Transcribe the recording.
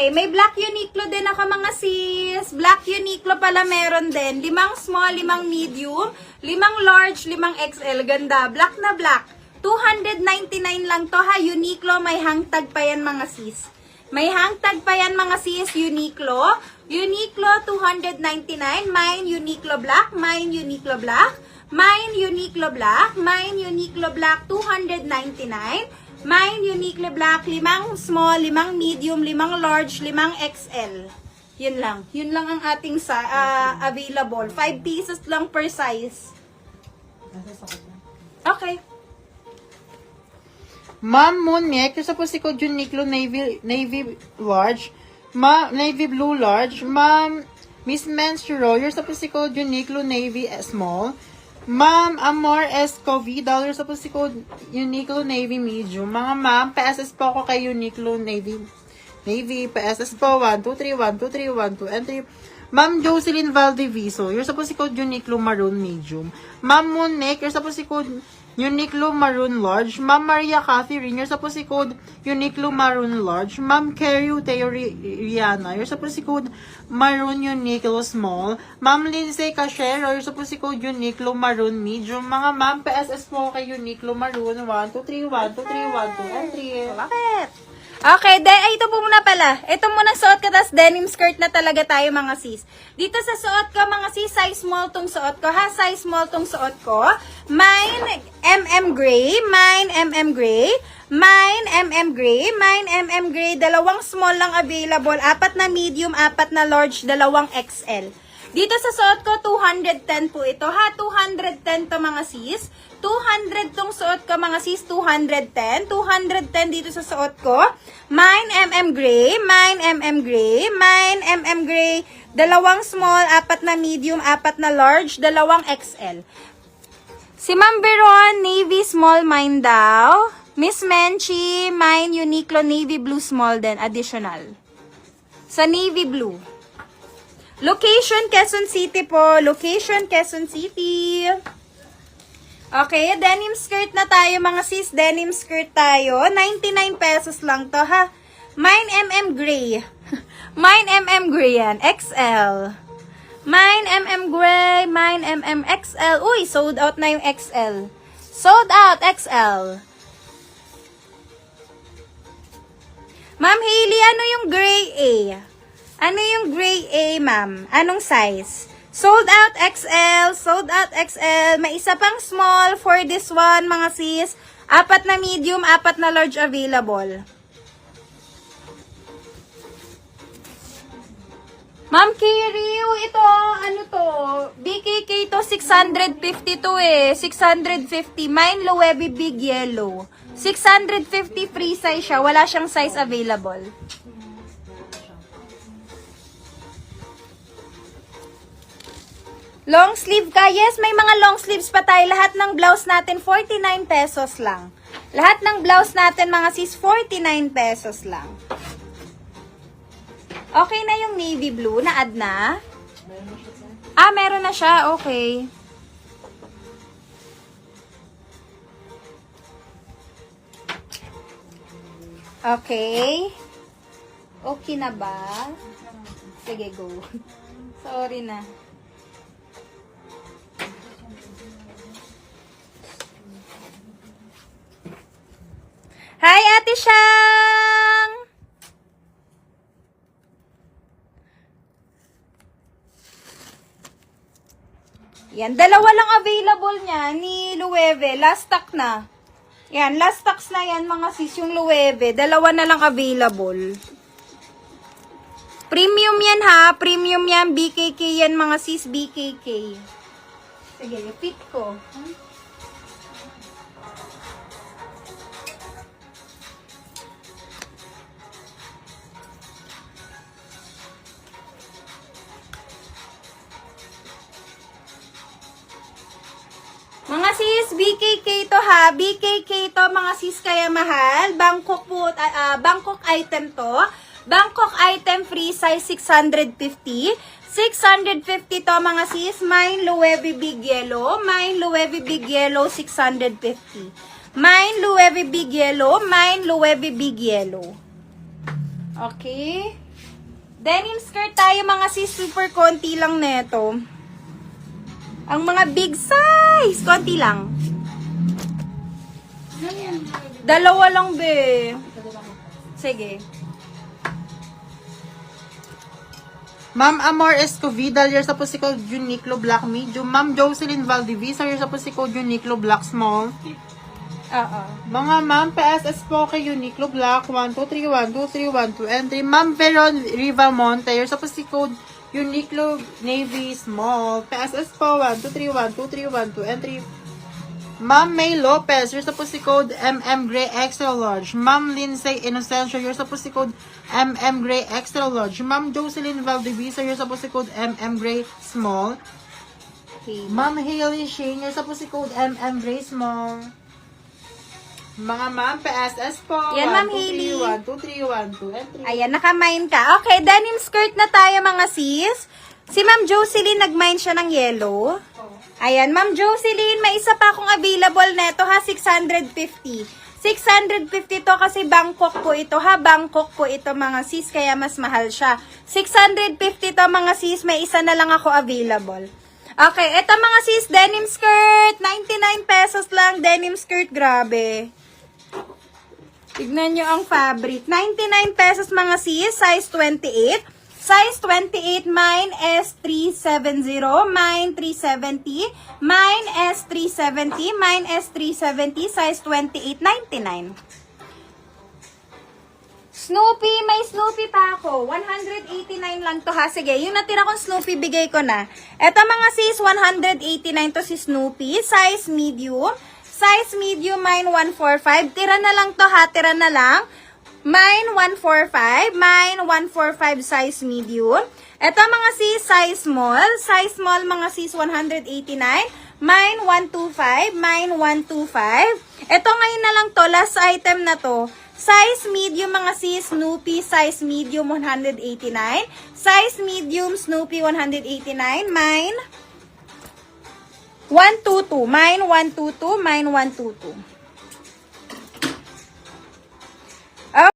Okay, may black Uniqlo din ako mga sis. Black Uniqlo pala meron din. 5 small, 5 medium, 5 large, 5 XL. Ganda. Black na black. 299 lang to ha. Uniqlo, may hangtag pa yan mga sis. May hangtag pa yan mga sis. Uniqlo. Uniqlo 299. Mine Uniqlo black. Mine Uniqlo black. Mine Uniqlo black. Mine Uniqlo black 299. Mine Uniqlo black. 5 small, 5 medium, 5 large, 5 XL. Yun lang. Yun lang ang ating available. 5 pieces lang per size. Okay. Ma'am Monique, yung sa po si Code Uniqlo Navy Large. Navy Blue Large. Ma'am Miss Mensturo, yung sa po si Code Uniqlo Navy Small. Ma'am Amor Escovidal, yung sa po si Code Uniqlo Navy Medium. Mga ma'am, PSS po ako kay Uniqlo Navy, PSS po 1, 2, 3, 1, 2, 3, 1, 2, and 3. Ma'am Jocelyn Valdeviso, yung sa po si Code Uniqlo Maroon Medium. Ma'am Monique, yung sa po si Code Uniqlo Maroon Large. Ma'am Maria Catherine, yung sa po si Code Uniqlo Maroon Large. Ma'am Carrie Rihanna, yung sa po si Code Maroon Uniqlo Small. Ma'am Lindsay Cachero, yung sa po si Code Uniqlo Maroon Medium. Mga ma'am, PSS po kay Uniqlo Maroon 1, 2, 3, 1, 2, 3, 1, 2, and 3. Bakit? Okay, ito po muna pala. Ito muna suot ko, tas denim skirt na talaga tayo mga sis. Dito sa suot ko mga sis, size small tong suot ko ha. Size small tong suot ko. Mine MM gray, mine MM gray, mine MM gray, mine MM gray. 2 small lang available, 4 na medium, 4 na large, 2 XL. Dito sa suot ko, 210 po ito ha. 210 to mga sis. 200 tong suot ko mga sis. 210. 210 dito sa suot ko. Mine MM gray. Mine MM gray. Mine MM gray. 2 small, 4 na medium, 4 na large, 2 XL. Si Ma'am Beron, Navy small mine daw. Miss Menchi, mine Uniqlo Navy blue small din, additional. Sa Navy blue. Location, Quezon City po. Location, Quezon City. Okay, denim skirt na tayo mga sis. Denim skirt tayo. 99 pesos lang to ha. Mine MM gray. Mine MM gray yan. XL. Mine MM gray. Mine MM XL. Uy, sold out na yung XL. Sold out XL. Ma'am Hailey, ano yung gray A? Ano yung gray A, ma'am? Anong size? Sold out XL. Sold out XL. May isa pang small for this one, mga sis. 4 na medium, 4 na large available. Ma'am Kiriw, ito, ano to? BKK to, 650 to eh. 650. Mine Loewe Big Yellow. 650 free size siya. Wala siyang size available. Long sleeve ka? Yes, may mga long sleeves pa tayo. Lahat ng blouse natin, 49 pesos lang. Lahat ng blouse natin, mga sis, 49 pesos lang. Okay na yung navy blue. Na-add na? Ah, meron na siya. Okay. Okay. Okay na ba? Sige, go. Sorry na. Hi, Ate Shang! Yan, 2 lang available niya ni Loewe. Last stock na. Yan, last stocks na yan mga sis, yung Loewe. 2 na lang available. Premium yan ha. Premium yan. BKK yan mga sis. BKK. Sige, fit ko. Mga sis, BKK to ha. BKK to mga sis kaya mahal. Bangkok po, Bangkok item to. Bangkok item free size 650. 650 to mga sis. Mine Loewe Big Yellow. Mine Loewe Big Yellow 650. Mine Loewe Big Yellow. Mine Loewe Big Yellow. Okay. Denim skirt tayo mga sis, super konti lang neto. Ang mga big size, konti lang. Dalawa lang, be. Sige. Ma'am Amor Escovidal, here's a pussy code Uniqlo Black Medium. Ma'am Jocelyn Valdivisa, here's a pussy code Uniqlo Black Small. Oo. Mga ma'am, PSS po kay Uniqlo Black, 1231231 and 3. Ma'am Veron Rivamonte, here's a pussy code Uniqlo Navy Small. PSS po, 1231231 and 3. Ma'am May Lopez, here's a pussy code MM Gray Extra Large. Ma'am Lindsay Inocencio, here's a pussy code MM Gray Extra Large. Ma'am Jocelyn Valdivisa, here's a pussy code MM Gray Small. Okay. Ma'am Hailey Shane, here's a pussy code MM Gray Small. Mga ma'am, PSS po. Yan, Ma'am Hailey. 12312 and 3. Ayan, nakamain ka. Okay, denim skirt na tayo mga sis. Si Ma'am Jocelyn, nagmine siya ng yellow. Ayan, Ma'am Jocelyn, may isa pa akong available neto ha, 650. 650 to kasi Bangkok po ito ha, Bangkok po ito mga sis, kaya mas mahal siya. 650 to mga sis, may isa na lang ako available. Okay, ito mga sis, denim skirt, 99 pesos lang, denim skirt, grabe. Tignan nyo ang fabric. 99 pesos mga sis, size 28. Size 28, mine S370, mine 370, mine S370, mine S370, size 28.99. Snoopy, may Snoopy pa ako. 189 lang to ha. Sige, yung natira kong Snoopy, bigay ko na. Eto mga sis, 189 to si Snoopy. Size medium. Size medium, mine 145. Tira na lang to ha, tira na lang. Mine 145, mine 145 size medium. Ito mga sis, size small. Size small mga sis 189, mine 125, mine 125. Ito ngayon na lang to, last item na to. Size medium mga sis, Snoopy, size medium 189. Size medium, Snoopy 189, mine 122, mine 122, mine 122.